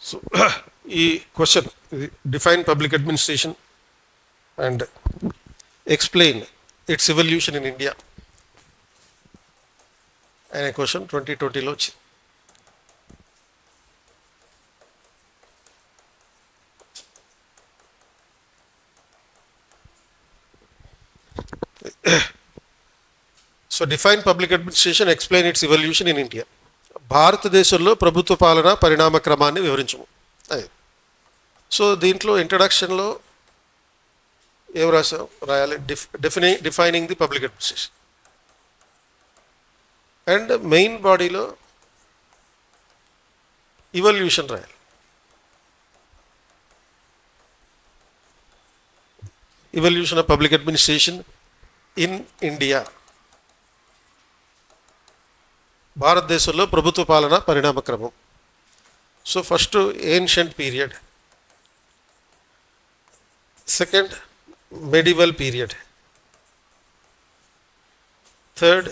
So ఈ question define public administration and explain it's evolution in India అనే question 2020లో వచ్చింది. So define public administration, explain it's evolution in India. భారతదేశంలో ప్రభుత్వ పాలన పరిణామ క్రమాన్ని వివరించము. అది సో దీంట్లో ఇంట్రడక్షన్లో ఏం రాయాలి? Defining the public administration. And main బాడీలో ఇవల్యూషన్ రాయాలి. Evolution of public administration in India. భారతదేశంలో ప్రభుత్వ పాలన పరిణామ క్రమం. So first ancient period, second medieval period, third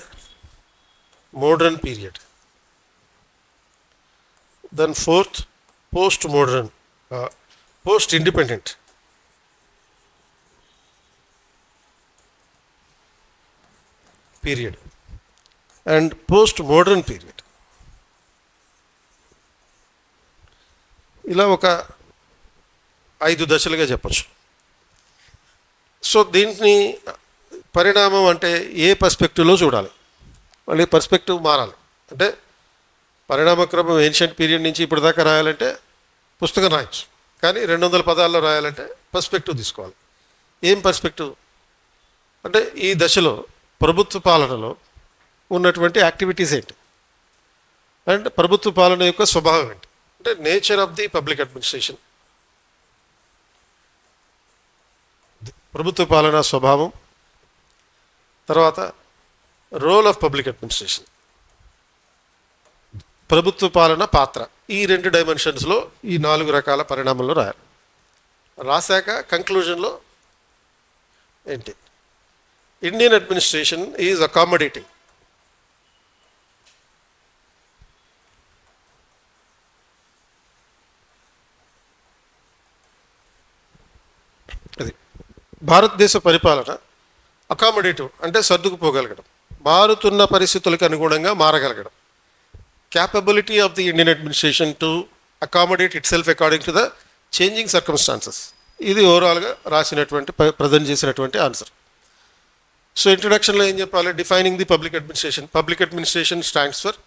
modern period, then fourth post modern, post independent, period, and post modern period. ఇలా ఒక 5 దశలుగా చెప్పచ్చు. సో దీంట్ని పరిణామం అంటే ఏ పర్స్పెక్టివ్లో చూడాలి, మళ్ళీ పర్స్పెక్టివ్ మారాలి. అంటే పరిణామక్రమం ఏన్షియంట్ పీరియడ్ నుంచి ఇప్పటిదాకా రాయాలంటే పుస్తకం రాయొచ్చు, కానీ 200 పదాల్లో రాయాలంటే పర్స్పెక్టివ్ తీసుకోవాలి. ఏం పర్స్పెక్టివ్ అంటే ఈ దశలో ప్రభుత్వ పాలనలో ఉన్నటువంటి యాక్టివిటీస్ ఏంటి అండ్ ప్రభుత్వ పాలన యొక్క స్వభావం ఏంటి, అంటే nature of the public administration, ప్రభుత్వ పాలనా స్వభావం, తర్వాత రోల్ ఆఫ్ పబ్లిక్ అడ్మినిస్ట్రేషన్, ప్రభుత్వ పాలన పాత్ర. ఈ 2 డైమెన్షన్స్లో ఈ 4 రకాల పరిణామంలో రాయాలి. రాశాక కంక్లూజన్లో ఏంటి? Indian administration is accommodating. అది భారతదేశ పరిపాలన అకామిడేటివ్ అంటే సర్దుకుపోగలగడం, మారుతున్న పరిస్థితులకు అనుగుణంగా మారగలగడం. Capability of the Indian administration to accommodate itself according to the changing circumstances. ఇది ఓవరాల్గా రాసినటువంటి ప్రజెంట్ చేసినటువంటి ఆన్సర్. సో ఇంట్రడక్షన్లో ఏం చెప్పాలి? Defining the public administration. Public administration stands for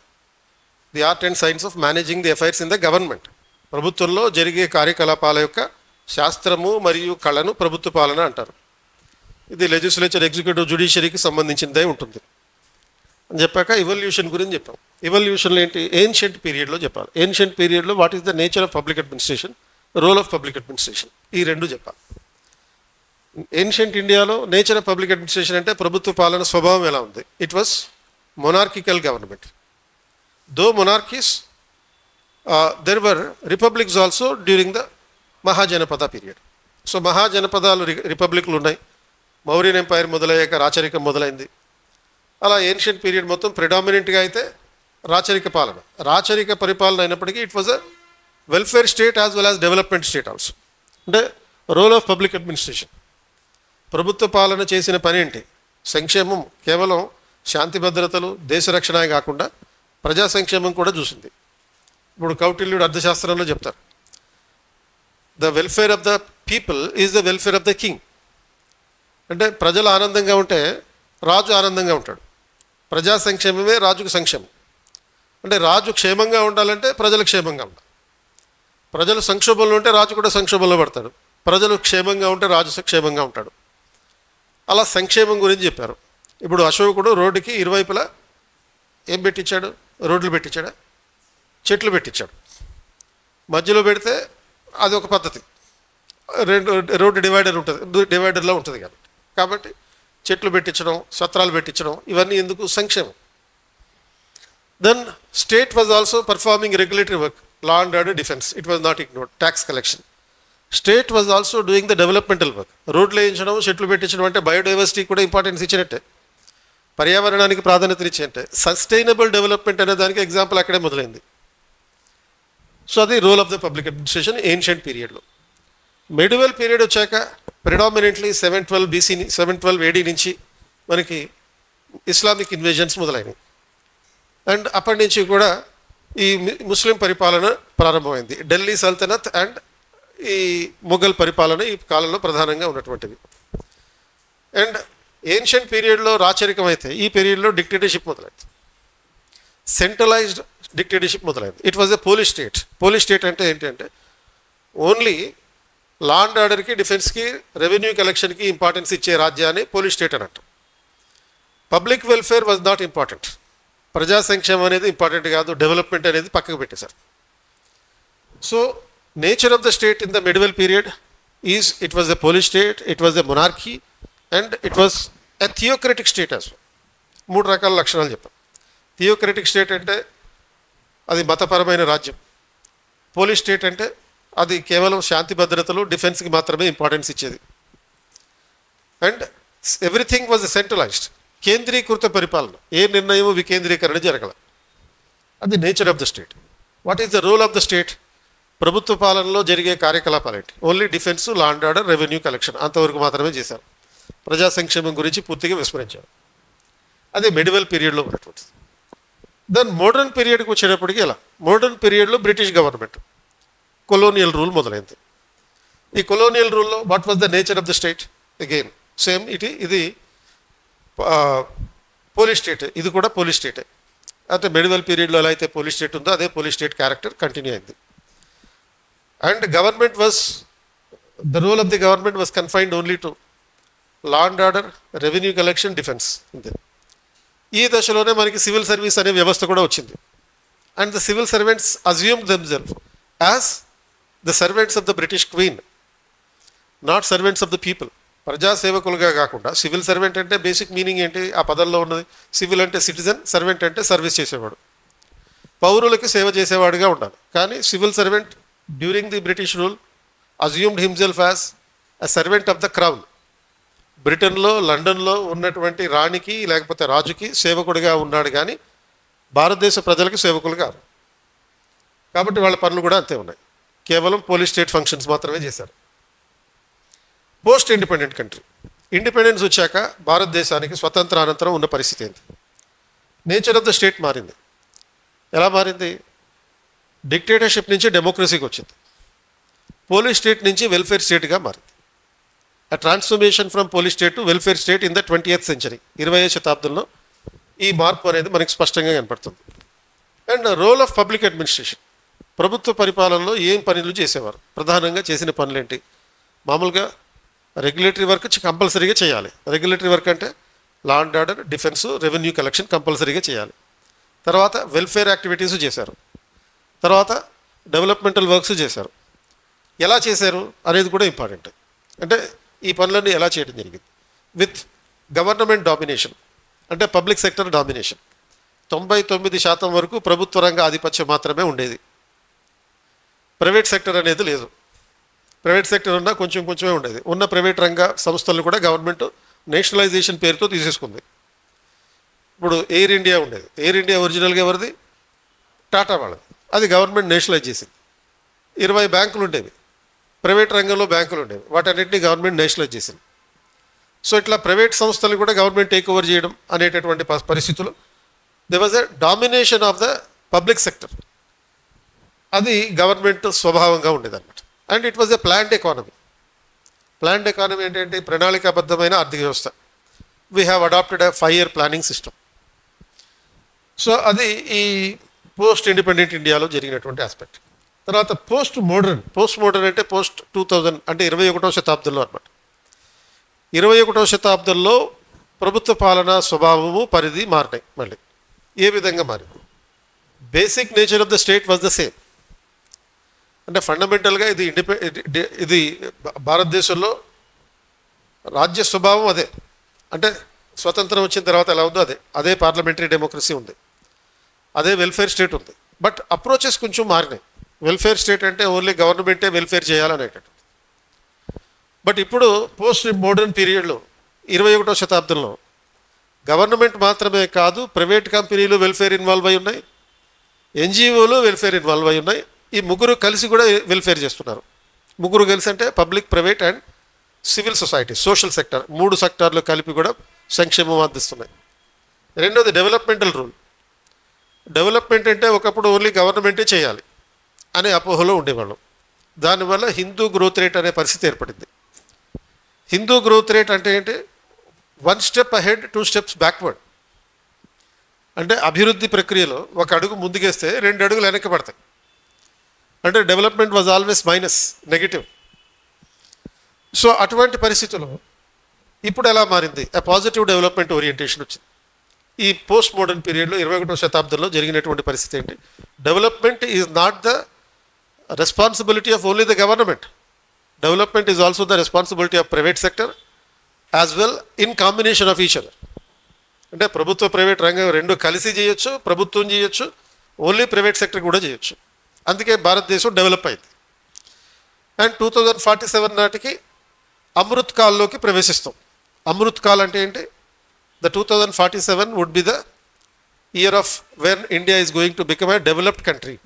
the art and science of managing the affairs in the government. ప్రభుత్వంలో జరిగే కార్యకలాపాల యొక్క శాస్త్రము మరియు కళను ప్రభుత్వ పాలన అంటారు. ఇది లెజిస్లేచర్, ఎగ్జిక్యూటివ్, జ్యుడిషియరీకి సంబంధించిందే ఉంటుంది అని చెప్పాక ఇవల్యూషన్ గురించి చెప్పాం. ఇవల్యూషన్లో ఏంటి? ఏన్షియంట్ పీరియడ్లో చెప్పాలి. ఏన్షియంట్ పీరియడ్లో what is the nature of public administration, role of public administration, ఈ 2 చెప్పాలి. ఏన్షియంట్ ఇండియాలో నేచర్ ఆఫ్ పబ్లిక్ అడ్మినిస్ట్రేషన్ అంటే ప్రభుత్వ పాలన స్వభావం ఎలా ఉంది? It was monarchical government. Though monarchies, there were republics also during the Mahajanapada period. So మహాజనపదాలు రిపబ్లిక్లు ఉన్నాయి. మౌర్యన్ ఎంపైర్ మొదలయ్యాక రాచరికం మొదలైంది. అలా ఏన్షియంట్ పీరియడ్ మొత్తం ప్రిడామినెంట్గా అయితే రాచరిక పాలన, రాచరిక పరిపాలన అయినప్పటికీ it was a welfare state as well as development state also. అంటే రోల్ ఆఫ్ పబ్లిక్ అడ్మినిస్ట్రేషన్, ప్రభుత్వ పాలన చేసిన పని ఏంటి? సంక్షేమం కేవలం శాంతి భద్రతలు, దేశ రక్షణ కాకుండా ప్రజా సంక్షేమం కూడా చూసింది. ఇప్పుడు కౌటిల్యుడు అర్థశాస్త్రంలో చెప్తారు, the welfare of the people is the welfare of the king. అంటే ప్రజలు ఆనందంగా ఉంటే రాజు ఆనందంగా ఉంటాడు. ప్రజా సంక్షేమమే రాజుకు సంక్షేమం. అంటే రాజు క్షేమంగా ఉండాలంటే ప్రజలు క్షేమంగా ఉండాలి. ప్రజలు సంక్షోభంలో ఉంటే రాజు కూడా సంక్షోభంలో పడతాడు. ప్రజలు క్షేమంగా ఉంటే రాజు క్షేమంగా ఉంటాడు. అలా సంక్షేమం గురించి చెప్పారు. ఇప్పుడు అశోకుడు రోడ్డుకి ఇరువైపులా ఏం పెట్టించాడు? రోడ్లు పెట్టించాడా? చెట్లు పెట్టించాడు. మధ్యలో పెడితే అది ఒక పద్ధతి, రోడ్డు డివైడర్ ఉంటుంది, డివైడర్లో ఉంటుంది కాబట్టి చెట్లు పెట్టించడం, సత్రాలు పెట్టించడం, ఇవన్నీ ఎందుకు? సంక్షేమం. Then state was also performing regulatory work, law and order, defence, it was not ignored, tax collection. State was also doing the developmental work. రోడ్లు వేయించడం, చెట్లు పెట్టించడం అంటే బయోడైవర్సిటీ కూడా ఇంపార్టెన్స్ ఇచ్చినట్టే, పర్యావరణానికి ప్రాధాన్యత ఇచ్చినట్టే. సస్టైనబుల్ డెవలప్మెంట్ అనే దానికి ఎగ్జాంపుల్ అక్కడే మొదలైంది. సో అది role of the public administration ancient పీరియడ్లో. మెడివల్ పీరియడ్ వచ్చాక ప్రిడామినెంట్లీ 712 AD నుంచి మనకి ఇస్లామిక్ ఇన్వేజన్స్ మొదలైనవి. అండ్ అప్పటి నుంచి కూడా ఈ ముస్లిం పరిపాలన ప్రారంభమైంది. ఢిల్లీ సల్తనత్ అండ్ ఈ మొఘల్ పరిపాలన ఈ కాలంలో ప్రధానంగా ఉన్నటువంటివి. అండ్ ఏన్షియంట్ పీరియడ్లో రాచరికం అయితే ఈ పీరియడ్లో డిక్టేటర్షిప్ మొదలైంది. సెంట్రలైజ్డ్ డిక్టేటర్షిప్ మొదలైంది. It was a police state. Police state అంటే ఏంటంటే ఓన్లీ లా అండ్ ఆర్డర్కి, డిఫెన్స్కి, రెవెన్యూ కలెక్షన్కి ఇంపార్టెన్స్ ఇచ్చే రాజ్యాన్ని పోలీస్ స్టేట్ అని అంటాం. Public welfare was not important. ప్రజా సంక్షేమం అనేది ఇంపార్టెంట్ కాదు, డెవలప్మెంట్ అనేది పక్కకు పెట్టేశారు. So nature of the state in the medieval period is it was a police state, it was a monarchy and it was a theocratic state as. 3 రకాల లక్షణాలు చెప్పాం. థియోక్రటిక్ స్టేట్ అంటే అది మతపరమైన రాజ్యం. పోలీస్ స్టేట్ అంటే అది కేవలం శాంతి భద్రతలు, డిఫెన్స్కి మాత్రమే ఇంపార్టెన్స్ ఇచ్చేది. అండ్ ఎవ్రీథింగ్ వాజ్ సెంట్రలైజ్డ్, కేంద్రీకృత పరిపాలన, ఏ నిర్ణయం వికేంద్రీకరణ జరగల. అది nature of the state. What is the role of the state? ప్రభుత్వ పాలనలో జరిగే కార్యకలాపాలు ఏంటి? Only defence, law and order, revenue collection అంతవరకు మాత్రమే చేశారు. ప్రజా సంక్షేమం గురించి పూర్తిగా విస్మరించారు. అది మెడివల్ పీరియడ్లో ఉన్నటువంటిది. దెన్ మోడర్న్ పీరియడ్కి వచ్చేటప్పటికి ఎలా? మోడర్న్ పీరియడ్లో బ్రిటిష్ గవర్నమెంట్ కొలోనియల్ రూల్ మొదలైంది. ఈ కొలోనియల్ రూల్లో what was the nature of the state? Again same ఇది పోలీస్ స్టేట్. ఇది కూడా పోలీస్ స్టేటే. అంటే మెడివల్ పీరియడ్లో ఎలా అయితే పోలీస్ స్టేట్ ఉందో అదే పోలీస్ స్టేట్ క్యారెక్టర్ కంటిన్యూ అయింది. And government was the role of the government was confined only to law and order, revenue collection, defence. అంతే. ఈ దశలోనే మనకి సివిల్ సర్వీస్ అనే వ్యవస్థ కూడా వచ్చింది. And the civil servants assumed themselves as the servants of the British queen, not servants of the people. ప్రజాసేవకులుగా కాకుండా, సివిల్ సర్వెంట్ అంటే బేసిక్ మీనింగ్ ఏంటి ఆ పదంలో ఉన్నది? సివిల్ అంటే సిటిజన్, సర్వెంట్ అంటే సర్వీస్ చేసేవాడు, పౌరులకి సేవ చేసేవాడుగా ఉండాలి. కానీ civil servant during the British rule assumed himself as a servant of the crown. బ్రిటన్లో, లండన్లో ఉన్నటువంటి రాణికి లేకపోతే రాజుకి సేవకుడిగా ఉన్నాడు, కానీ భారతదేశ ప్రజలకు సేవకులు కాదు. కాబట్టి వాళ్ళ పనులు కూడా అంతే ఉన్నాయి. కేవలం పోలీస్ స్టేట్ ఫంక్షన్స్ మాత్రమే చేశారు. Post independent country. ఇండిపెండెన్స్ వచ్చాక భారతదేశానికి స్వతంత్రానంతరం ఉన్న పరిస్థితి ఏంటి? నేచర్ ఆఫ్ ద స్టేట్ మారింది. ఎలా మారింది? డిక్టేటర్షిప్ నుంచి డెమోక్రసీకి వచ్చింది. పోలీస్ స్టేట్ నుంచి వెల్ఫేర్ స్టేట్గా మారింది. ఆ transformation from police state to welfare state in the 20th century, 20వ శతాబ్దంలో ఈ మార్పు అనేది మనకి స్పష్టంగా కనపడుతుంది. And role of public administration. ప్రభుత్వ పరిపాలనలో ఏం పనులు చేసేవారు? ప్రధానంగా చేసిన పనులేంటి? మామూలుగా రెగ్యులేటరీ వర్క్ కంపల్సరీగా చేయాలి. రెగ్యులేటరీ వర్క్ అంటే లా and order, defence, revenue collection కంపల్సరీగా చేయాలి. తర్వాత వెల్ఫేర్ యాక్టివిటీస్ చేశారు. తర్వాత డెవలప్మెంటల్ వర్క్స్ చేశారు. ఎలా చేశారు అనేది కూడా ఇంపార్టెంట్. అంటే ఈ పనులన్నీ ఎలా చేయడం జరిగింది? విత్ గవర్నమెంట్ డామినేషన్, అంటే పబ్లిక్ సెక్టర్ డామినేషన్. 99% వరకు ప్రభుత్వ రంగ ఆధిపత్యం మాత్రమే ఉండేది. ప్రైవేట్ సెక్టర్ అనేది లేదు. ప్రైవేట్ సెక్టర్ ఉన్నా కొంచెమే ఉండేది. ఉన్న ప్రైవేట్ రంగ సంస్థలను కూడా గవర్నమెంట్ నేషనలైజేషన్ పేరుతో తీసేసుకుంది. ఇప్పుడు ఎయిర్ ఇండియా ఉండేది. ఎయిర్ ఇండియా ఒరిజినల్గా ఎవరిది? టాటా వాళ్ళది. అది గవర్నమెంట్ నేషనలైజ్ చేసింది. 20 బ్యాంకులు ఉండేవి, ప్రైవేట్ రంగంలో బ్యాంకులు ఉండేవి, వాటన్నింటినీ గవర్నమెంట్ నేషనలైజ్ చేసింది. సో ఇట్లా ప్రైవేట్ సంస్థలు కూడా గవర్నమెంట్ టేక్ ఓవర్ చేయడం అనేటటువంటి పరిస్థితులు, they was a domination of the public sector. అది గవర్నమెంట్ స్వభావంగా ఉండేదన్నమాట. And it was a planned economy. Planned economy ఏంటంటే ప్రణాళికాబద్ధమైన ఆర్థిక వ్యవస్థ. We have adopted a 5-year planning system. So అది ఈ పోస్ట్ ఇండిపెండెంట్ ఇండియాలో జరిగినటువంటి ఆస్పెక్ట్. తర్వాత పోస్ట్ మోడర్న్. పోస్ట్ మోడర్న్ అంటే పోస్ట్ 2000, అంటే 21వ శతాబ్దంలో అనమాట. 21వ శతాబ్దంలో ప్రభుత్వ పాలన స్వభావము, పరిధి మారినాయి. మళ్ళీ ఏ విధంగా మారింది? Basic nature of the state was the same. అంటే ఫండమెంటల్గా ఇది భారతదేశంలో రాజ్య స్వభావం అదే. అంటే స్వతంత్రం వచ్చిన తర్వాత ఎలా ఉందో అదే పార్లమెంటరీ డెమోక్రసీ ఉంది, అదే వెల్ఫేర్ స్టేట్ ఉంది. బట్ అప్రోచెస్ కొంచెం మారినాయి. వెల్ఫేర్ స్టేట్ అంటే ఓన్లీ గవర్నమెంటే వెల్ఫేర్ చేయాలనేటట్టు. బట్ ఇప్పుడు పోస్ట్ మోడర్న్ పీరియడ్లో 21వ శతాబ్దంలో గవర్నమెంట్ మాత్రమే కాదు, ప్రైవేట్ కంపెనీలు వెల్ఫేర్ ఇన్వాల్వ్ అయి ఉన్నాయి, ఎన్జిఓలు వెల్ఫేర్ ఇన్వాల్వ్ అయి ఉన్నాయి, ఈ ముగ్గురు కలిసి కూడా వెల్ఫేర్ చేస్తున్నారు. ముగ్గురు కలిసి అంటే public, private and civil society, social sector, 3 సెక్టార్లు కలిపి కూడా సంక్షేమం అందిస్తున్నాయి. రెండోది డెవలప్మెంటల్ రూల్. డెవలప్మెంట్ అంటే ఒకప్పుడు ఓన్లీ గవర్నమెంటే చేయాలి అనే అపోహలో ఉండేవాళ్ళం. దానివల్ల హిందూ గ్రోత్ రేట్ అనే పరిస్థితి ఏర్పడింది. హిందూ గ్రోత్ రేట్ అంటే ఏంటి? 1 స్టెప్ అహెడ్, 2 స్టెప్స్ బ్యాక్వర్డ్. అంటే అభివృద్ధి ప్రక్రియలో ఒక అడుగు ముందుకేస్తే 2 అడుగులు వెనక్కి పడతాయి. అంటే development was always minus, negative. So అటువంటి పరిస్థితుల్లో ఇప్పుడు ఎలా మారింది? ఆ పాజిటివ్ డెవలప్మెంట్ ఓరియంటేషన్ వచ్చింది. ఈ పోస్ట్ మోడర్న్ పీరియడ్లో 21వ శతాబ్దంలో జరిగినటువంటి పరిస్థితి ఏంటి? Development is not the responsibility of only the government. Development is also the responsibility of private sector as well, in combination of each other. అంటే ప్రభుత్వ ప్రైవేట్ రంగం రెండు కలిసి చేయొచ్చు, ప్రభుత్వం చేయొచ్చు, ఓన్లీ ప్రైవేట్ సెక్టర్ కూడా చేయొచ్చు. అందుకే భారతదేశం డెవలప్ అయింది. అండ్ 2047 నాటికి అమృత్ కాల్లోకి ప్రవేశిస్తాం. అమృత్ కాల్ అంటే ఏంటి? The 2047 would be the year of when India is going to become a developed country.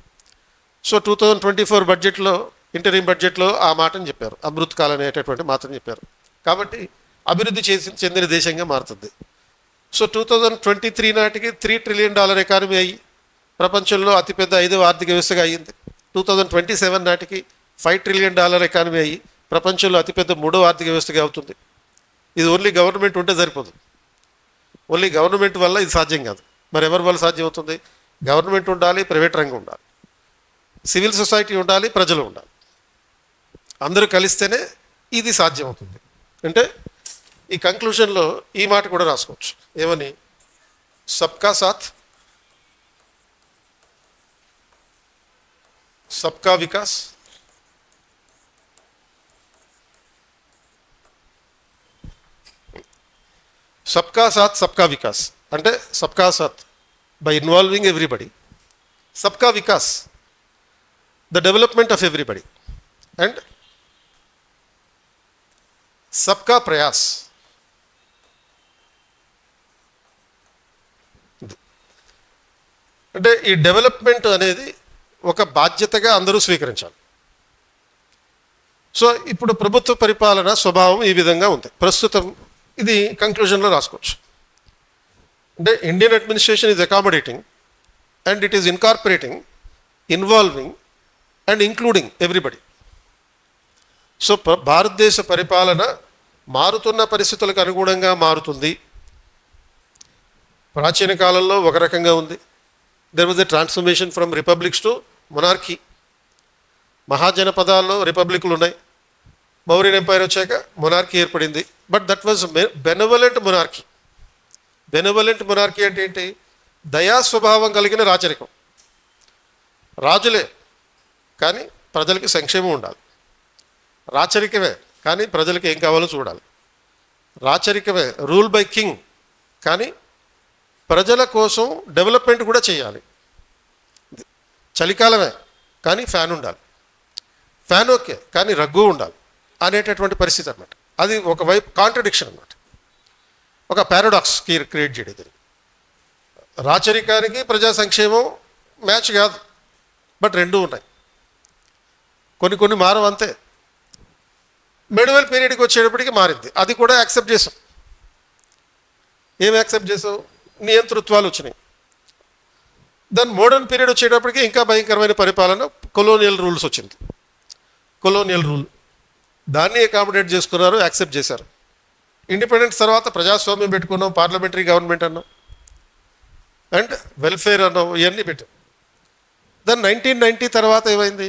So 2024 బడ్జెట్లో, ఇంటరీమ్ బడ్జెట్లో ఆ మాటని చెప్పారు, అమృత్ కాల్ అనేటటువంటి మాటని చెప్పారు. కాబట్టి అభివృద్ధి చెందిన దేశంగా మారుతుంది. సో 2023 నాటికి $3 ట్రిలియన్ ఎకానమీ అయ్యి ప్రపంచంలో అతిపెద్ద 5వ ఆర్థిక వ్యవస్థగా అయ్యింది. 2027 నాటికి $5 ట్రిలియన్ ఎకానమీ అయ్యి ప్రపంచంలో అతిపెద్ద 3వ ఆర్థిక వ్యవస్థగా అవుతుంది. ఇది ఓన్లీ గవర్నమెంట్ ఉంటే సరిపోదు. ఓన్లీ గవర్నమెంట్ వల్ల ఇది సాధ్యం కాదు. మరి ఎవరి వల్ల సాధ్యం అవుతుంది? గవర్నమెంట్ ఉండాలి, ప్రైవేట్ రంగం ఉండాలి, సివిల్ సొసైటీ ఉండాలి, ప్రజలు ఉండాలి. అందరూ కలిస్తేనే ఇది సాధ్యం అవుతుంది. అంటే ఈ కంక్లూషన్లో ఈ మాట కూడా రాసుకోవచ్చు. ఏమని? సబ్కా సాత్, సబ్కా వికాస్, సబ్కా సాత్ సబ్కా వికాస్. అంటే సబ్కా సాత్ బై ఇన్వాల్వింగ్ ఎవ్రీబడి, సబ్కా Vikas the development of everybody, and సబ్కా ప్రయాస్. అంటే ఈ డెవలప్మెంట్ అనేది ఒక బాధ్యతగా అందరూ స్వీకరించాలి. సో ఇప్పుడు ప్రభుత్వ పరిపాలన స్వభావం ఈ విధంగా ఉంది ప్రస్తుతం. ఇది కంక్లూజన్లో రాసుకోవచ్చు. అంటే Indian administration is accommodating and it is incorporating, involving and including everybody. So భారతదేశ పరిపాలన మారుతున్న పరిస్థితులకు అనుగుణంగా మారుతుంది. ప్రాచీన కాలంలో ఒక రకంగా ఉంది. There was a transformation from republics to monarchy. మహాజనపదాల్లో రిపబ్లిక్లు ఉన్నాయి. మౌర్యన్ ఎంపైర్ వచ్చాక మొనార్కీ ఏర్పడింది. But that was benevolent monarchy. Benevolent monarchy అంటే ఏంటి? దయా స్వభావం కలిగిన రాచరికం. రాజులే కానీ ప్రజలకి సంక్షేమం ఉండాలి. రాచరికమే కానీ ప్రజలకు ఏం కావాలో చూడాలి. రాచరికమే, రూల్ బై కింగ్, కానీ ప్రజల కోసం డెవలప్మెంట్ కూడా చేయాలి. చలికాలమే కానీ ఫ్యాన్ ఉండాలి, ఫ్యాన్ ఓకే కానీ రగ్గు ఉండాలి అనేటటువంటి పరిస్థితి అన్నమాట. అది ఒకవైపు కాంట్రడిక్షన్ అన్నమాట, ఒక పారాడాక్స్ క్రియేట్ చేయడం. రాచరికానికి ప్రజా సంక్షేమం మ్యాచ్ కాదు, బట్ రెండూ ఉన్నాయి. కొన్ని మారం అంతే. మిడివల్ పీరియడ్కి వచ్చేటప్పటికి మారింది. అది కూడా యాక్సెప్ట్ చేసాం. ఏం యాక్సెప్ట్ చేసాం? నియంతృత్వాలు వచ్చినాయి. దాని మోడర్న్ పీరియడ్ వచ్చేటప్పటికి ఇంకా భయంకరమైన పరిపాలన, కొలోనియల్ రూల్స్ వచ్చింది. కొలోనియల్ రూల్ దాన్ని అకామిడేట్ చేసుకున్నారు, యాక్సెప్ట్ చేశారు. ఇండిపెండెన్స్ తర్వాత ప్రజాస్వామ్యం పెట్టుకున్నాం, పార్లమెంటరీ గవర్నమెంట్ అన్నాం, అండ్ వెల్ఫేర్ అన్నాం, ఇవన్నీ పెట్టాం. దాని 1990 తర్వాత ఏమైంది?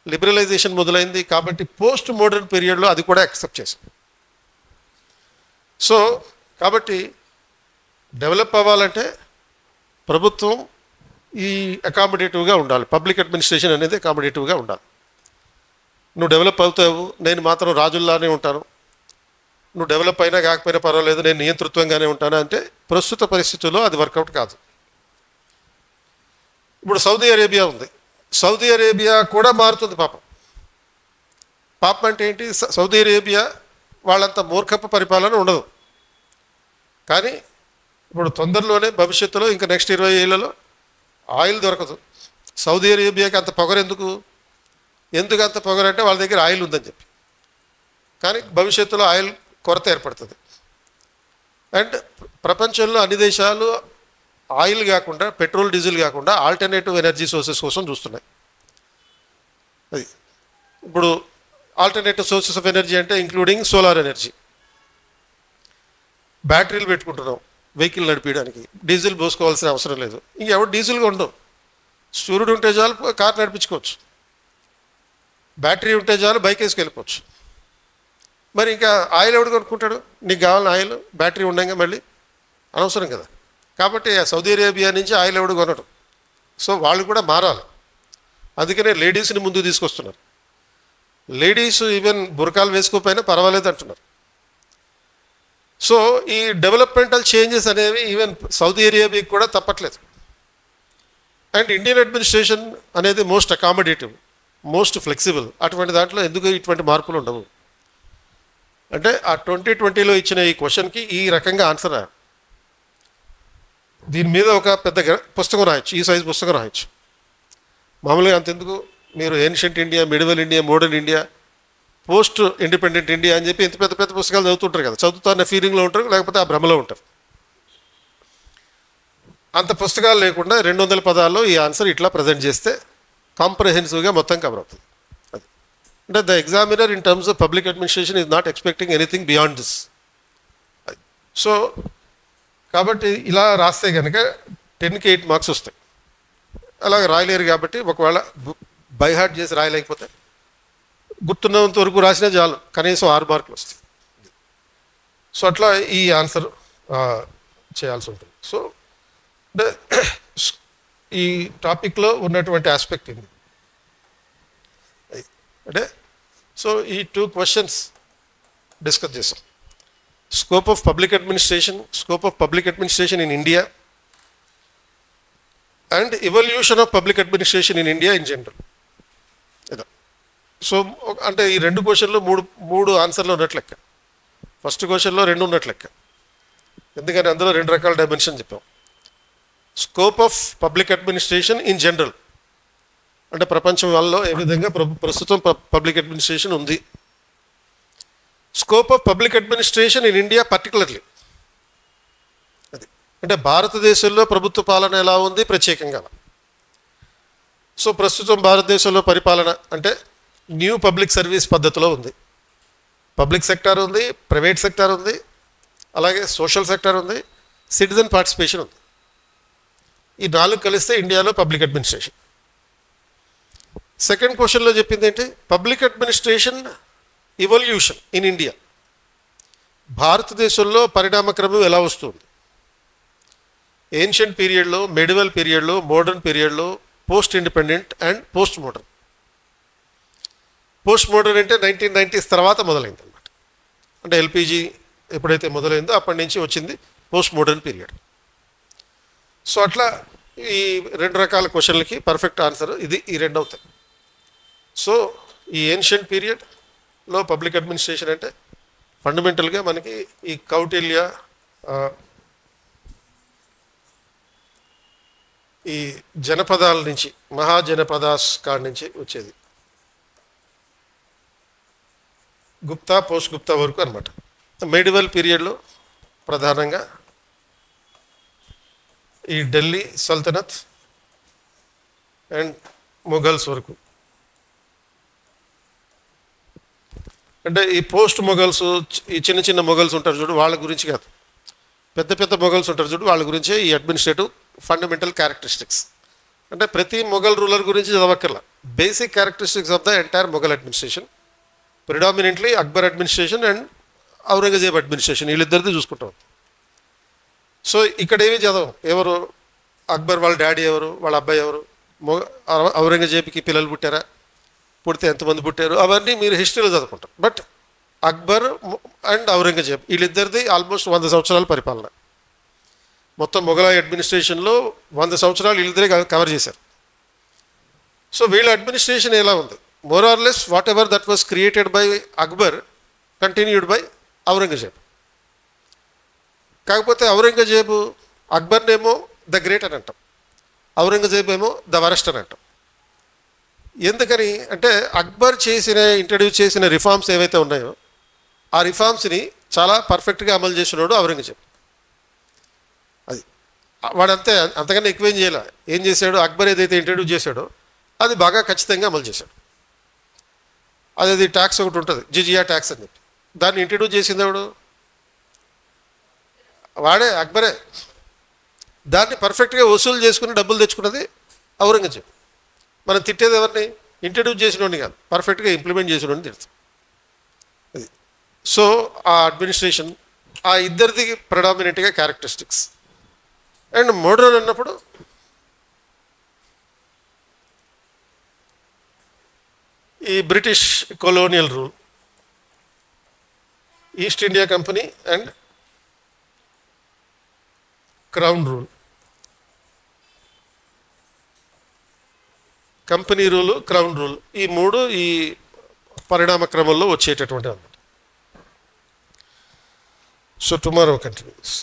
లిబరలైజేషన్ మొదలైంది. కాబట్టి పోస్ట్ మోడర్న్ పీరియడ్లో అది కూడా యాక్సెప్ట్ చేశాం. సో కాబట్టి డెవలప్ అవ్వాలంటే ప్రభుత్వం ఈ అకామిడేటివ్గా ఉండాలి. పబ్లిక్ అడ్మినిస్ట్రేషన్ అనేది అకామిడేటివ్గా ఉండాలి. నువ్వు డెవలప్ అవుతావు, నేను మాత్రం రాజుల్లానే ఉంటాను, నువ్వు డెవలప్ అయినా కాకపోయినా పర్వాలేదు, నేను నియంతృత్వంగానే ఉంటాను అంటే ప్రస్తుత పరిస్థితుల్లో అది వర్కౌట్ కాదు. ఇప్పుడు సౌదీ అరేబియా ఉంది. సౌదీ అరేబియా కూడా మారుతుంది. పాపం అంటే ఏంటి? సౌదీ అరేబియా వాళ్ళంత మూర్ఖపు పరిపాలన ఉండదు. కానీ ఇప్పుడు తొందరలోనే భవిష్యత్తులో ఇంకా నెక్స్ట్ 20 ఏళ్లలో ఆయిల్ దొరకదు. సౌదీ అరేబియాకి అంత పొగరెందుకు? ఎందుకు అంత పొగరంటే వాళ్ళ దగ్గర ఆయిల్ ఉందని చెప్పి. కానీ భవిష్యత్తులో ఆయిల్ కొరత ఏర్పడుతుంది. అండ్ ప్రపంచంలో అన్ని దేశాలు ఆయిల్ కాకుండా, పెట్రోల్ డీజిల్ కాకుండా ఆల్టర్నేటివ్ ఎనర్జీ సోర్సెస్ కోసం చూస్తున్నాయి. అది ఇప్పుడు ఆల్టర్నేటివ్ సోర్సెస్ ఆఫ్ ఎనర్జీ అంటే ఇంక్లూడింగ్ సోలార్ ఎనర్జీ. బ్యాటరీలు పెట్టుకుంటున్నాం వెహికల్ నడిపించడానికి, డీజిల్ పోసుకోవాల్సిన అవసరం లేదు. ఇంకెవరు డీజిల్గా ఉండవు. సూర్యుడు ఉంటే చాలు కార్ నడిపించుకోవచ్చు, బ్యాటరీ ఉంటే చాలు బైక్ వేసుకెళ్ళిపోవచ్చు. మరి ఇంకా ఆయిల్ ఎవడు కొనుక్కుంటాడు? నీకు కావాలని ఆయిల్ బ్యాటరీ ఉండగా మళ్ళీ అనవసరం కదా. కాబట్టి సౌదీ అరేబియా నుంచి ఆయిల్ ఎవడు కొనడం. సో వాళ్ళు కూడా మారాలి. అందుకనే లేడీస్ని ముందుకు తీసుకొస్తున్నారు. లేడీస్ ఈవెన్ బురకాలు వేసుకోకపోయినా పర్వాలేదు అంటున్నారు. సో ఈ డెవలప్మెంటల్ చేంజెస్ అనేవి ఈవెన్ సౌదీ అరేబియాకి కూడా తప్పట్లేదు. అండ్ ఇండియన్ అడ్మినిస్ట్రేషన్ అనేది మోస్ట్ అకామిడేటివ్, మోస్ట్ ఫ్లెక్సిబుల్. అటువంటి దాంట్లో ఎందుకు ఇటువంటి మార్పులు ఉండవు అంటే ఆ 2020లో ఇచ్చిన ఈ క్వశ్చన్కి ఈ రకంగా ఆన్సర్ రాయాలి. దీని మీద ఒక పెద్ద పుస్తకం రాయొచ్చు, ఈ సైజ్ పుస్తకం రాయొచ్చు. మామూలుగా అంతెందుకు, మీరు ancient India, medieval India, modern India, post independent India అని చెప్పి ఇంత పెద్ద పెద్ద పుస్తకాలు చదువుతుంటారు కదా. చదువుతారన్న ఫీలింగ్లో ఉంటారు, లేకపోతే ఆ భ్రమలో ఉంటారు. అంత పుస్తకాలు లేకుండా 200 పదాల్లో ఈ ఆన్సర్ ఇట్లా ప్రజెంట్ చేస్తే కాంప్రహెన్సివ్గా మొత్తం కవర్ అవుతుంది. అది అంటే the examiner in terms of public administration is not expecting anything beyond this. So కాబట్టి ఇలా రాస్తే కనుక 10కి 8 మార్క్స్ వస్తాయి. అలాగే రాయలేరు కాబట్టి ఒకవేళ బై హార్ట్ చేసి రాయలేకపోతే గుర్తున్నంత వరకు రాసినా చాలు, కనీసం 6 మార్కులు వస్తాయి. సో అట్లా ఈ ఆన్సర్ చేయాల్సి ఉంటుంది. సో ఈ టాపిక్లో ఉన్నటువంటి ఆస్పెక్ట్ ఇది అంటే. సో ఈ 2 క్వశ్చన్స్ డిస్కస్ చేసాం. Scope of public administration in India and evolution of public administration in India in general. So అంటే ఈ 2 క్వశ్చన్లు మూడు ఆన్సర్లు ఉన్నట్లు లెక్క. ఫస్ట్ క్వశ్చన్లో 2 ఉన్నట్లు లెక్క, ఎందుకంటే అందులో 2 రకాల డైమెన్షన్ చెప్పాం. Scope of public administration in general అంటే ప్రపంచం వాళ్ళలో ఏ విధంగా ప్రస్తుతం పబ్లిక్ అడ్మినిస్ట్రేషన్ ఉంది. Scope of public administration in India particularly, అది అంటే భారతదేశంలో ప్రభుత్వ పాలన ఎలా ఉంది ప్రత్యేకంగా. సో ప్రస్తుతం భారతదేశంలో పరిపాలన అంటే న్యూ పబ్లిక్ సర్వీస్ పద్ధతిలో ఉంది. పబ్లిక్ సెక్టార్ ఉంది, ప్రైవేట్ సెక్టార్ ఉంది, అలాగే సోషల్ సెక్టార్ ఉంది, సిటిజన్ పార్టిసిపేషన్ ఉంది. ఈ 4 కలిస్తే ఇండియాలో పబ్లిక్ అడ్మినిస్ట్రేషన్. సెకండ్ క్వశ్చన్లో చెప్పింది ఏంటి? Public administration evolution in India, భారతదేశంలో పరిణామక్రమం ఎలా వస్తుంది? ఏన్షియంట్ పీరియడ్లో, మెడివల్ పీరియడ్లో, మోడర్న్ పీరియడ్లో, post independent and post modern. Post modern అంటే 1990s తర్వాత మొదలైంది అనమాట. అంటే ఎల్పిజి ఎప్పుడైతే మొదలైందో అప్పటి నుంచి వచ్చింది పోస్ట్ మోడర్న్ పీరియడ్. సో అట్లా ఈ 2 రకాల క్వశ్చన్లకి పర్ఫెక్ట్ ఆన్సర్ ఇది, ఈ 2 అవుతాయి. సో ఈ ఏన్షియంట్ పీరియడ్లో పబ్లిక్ అడ్మినిస్ట్రేషన్ అంటే ఫండమెంటల్గా మనకి ఈ కౌటిల్య, ఈ జనపదాల నుంచి, మహాజనపదాస్ కాడి నుంచి వచ్చేది, గుప్తా, పోస్ట్ గుప్తా వరకు అనమాట. మెడివల్ పీరియడ్లో ప్రధానంగా ఈ ఢిల్లీ సల్తనత్ అండ్ మొఘల్స్ వరకు. అంటే ఈ పోస్ట్ మొఘల్స్, ఈ చిన్న చిన్న మొఘల్స్ ఉంటారు చూడు, వాళ్ళ గురించి కాదు. పెద్ద పెద్ద మొఘల్స్ ఉంటారు చూడు, వాళ్ళ గురించే ఈ అడ్మినిస్ట్రేటివ్ ఫండమెంటల్ క్యారెక్టరిస్టిక్స్. అంటే ప్రతి మొఘల్ రూలర్ గురించి చదవక్కర్లా, basic characteristics of the entire Mughal administration, predominantly Akbar administration and Aurangzeb administration, వీళ్ళిద్దరిది చూసుకుంటాం. సో ఇక్కడ ఏమీ చదవం, ఎవరు అక్బర్ వాళ్ళ డాడీ ఎవరు, వాళ్ళ అబ్బాయి ఎవరు, ఔరంగజేబ్కి పిల్లలు పుట్టారా, పుడితే ఎంతమంది పుట్టారు, అవన్నీ మీరు హిస్టరీలో చదువుకుంటారు. బట్ అక్బర్ అండ్ ఔరంగజేబ్ వీళ్ళిద్దరిది ఆల్మోస్ట్ 100 సంవత్సరాల పరిపాలన. మొత్తం మొఘలాయి అడ్మినిస్ట్రేషన్లో 100 సంవత్సరాలు వీళ్ళిద్దరే కవర్ చేశారు. సో వీళ్ళ అడ్మినిస్ట్రేషన్ ఎలా ఉంది? More or less what ever that was created by Akbar continued by Aurangzeb. కాకపోతే ఔరంగజేబు, అక్బర్నేమో ద గ్రేట్ అని అంటాం, ఔరంగజేబ్ ఏమో ద వరస్ట్ అని అంటాం. ఎందుకని అంటే అక్బర్ ఇంట్రడ్యూస్ చేసిన రిఫార్మ్స్ ఏవైతే ఉన్నాయో ఆ రిఫార్మ్స్ని చాలా పర్ఫెక్ట్గా అమలు చేసినాడు ఔరంగజేబ్. అది వాడంతే, అంతకన్నా ఎక్కువేం చేయాల. ఏం చేశాడు, అక్బర్ ఏదైతే ఇంట్రడ్యూస్ చేశాడో అది బాగా ఖచ్చితంగా అమలు చేశాడు. అది ట్యాక్స్ ఒకటి ఉంటుంది, జిజియా ట్యాక్స్ అని చెప్పి, దాన్ని ఇంట్రడ్యూస్ చేసింది ఎవడు, వాడే, అక్బరే. దాన్ని పర్ఫెక్ట్గా వసూలు చేసుకుని డబ్బులు తెచ్చుకున్నది ఔరంగజేబ్. మనం తిట్టేది ఎవరిని, ఇంట్రడ్యూస్ చేసినోడిని కాదు, పర్ఫెక్ట్గా ఇంప్లిమెంట్ చేసినోడిని తిడతాం. అది సో ఆ అడ్మినిస్ట్రేషన్ ఆ ఇద్దరిది ప్రెడామినెంట్గా క్యారెక్టరిస్టిక్స్. అండ్ మోడర్న్ అన్నప్పుడు ఈ British colonial rule, east India company and crown rule. Company rule, crown rule, ఈ మూడు ఈ పరిణామ క్రమంలో వచ్చేటటువంటి అన్నమాట. So tomorrow continuous.